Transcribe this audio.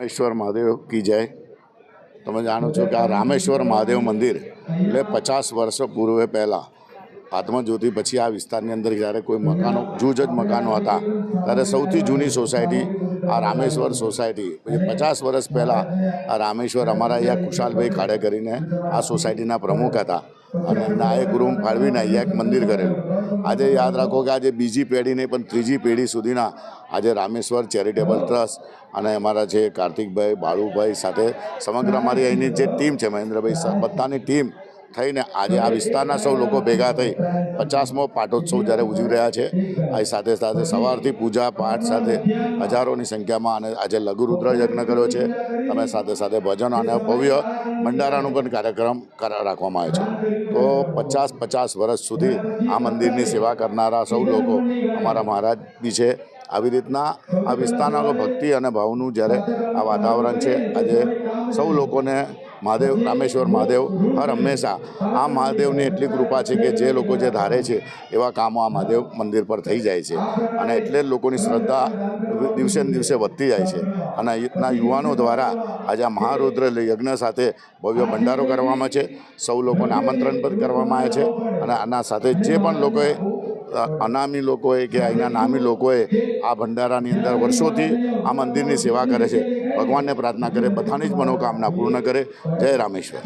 रामेश्वर महादेव की जय। તમે જાણો છો કે આ રામેશ્વર મહાદેવ મંદિર એટલે 50 વર્ષ પૂર્વે પહેલાં આત્મજ્યોતિ પછી આ વિસ્તારની અંદર જ્યારે કોઈ મકાનો જૂજ જ મકાનો હતા ત્યારે સૌથી જૂની સોસાયટી આ રામેશ્વર સોસાયટી પછી 50 વર્ષ પહેલાં આ રામેશ્વર અમારા અહીંયા કુશાલભાઈ ખાડે કરીને આ સોસાયટીના પ્રમુખ હતા અને એમના એક રૂમ ફાળવીને અહીંયા એક મંદિર કરેલું। આજે યાદ રાખો કે આજે બીજી પેઢી નહીં પણ ત્રીજી પેઢી સુધીના આજે રામેશ્વર ચેરિટેબલ ટ્રસ્ટ અને અમારા જે કાર્તિકભાઈ બાળુભાઈ સાથે સમગ્ર અમારી અહીંની જે ટીમ છે મહેન્દ્રભાઈ બધાની ટીમ થઈને આજે આ વિસ્તારના સૌ લોકો ભેગા થઈ 50મો પાટોત્સવ જ્યારે ઉજવી રહ્યા છે। આ સાથે સાથે સવારથી પૂજા પાઠ સાથે હજારોની સંખ્યામાં અને આજે લઘુરુદ્ર યજ્ઞ કર્યો છે। તમે સાથે સાથે ભજનો અને ભવ્ય ભંડારાનો પણ કાર્યક્રમ રાખવામાં આવ્યો છે। તો 50 વર્ષ સુધી આ મંદિરની સેવા કરનારા સૌ લોકો અમારા મહારાજ બી છે। આવી રીતના આ વિસ્તારના ભક્તિ અને ભાવનું જ્યારે આ વાતાવરણ છે આજે સૌ લોકોને મહાદેવ રામેશ્વર મહાદેવ હર હંમેશા આ મહાદેવની એટલી કૃપા છે કે જે લોકો જે ધારે છે એવા કામો આ મહાદેવ મંદિર પર થઈ જાય છે અને એટલે જ લોકોની શ્રદ્ધા દિવસે ને દિવસે વધતી જાય છે અને અહીંના યુવાનો દ્વારા આજે આ મહારુદ્ર યજ્ઞ સાથે ભવ્ય ભંડારો કરવામાં છે। સૌ લોકોને આમંત્રણ પણ કરવામાં આવે છે અને આના સાથે જે પણ લોકોએ અનામી લોકોએ કે અહીંના નામી લોકોએ આ ભંડારાની અંદર વર્ષોથી આ મંદિરની સેવા કરે છે, ભગવાનને પ્રાર્થના કરે બધાની જ મનોકામના પૂર્ણ કરે। જય રામેશ્વર।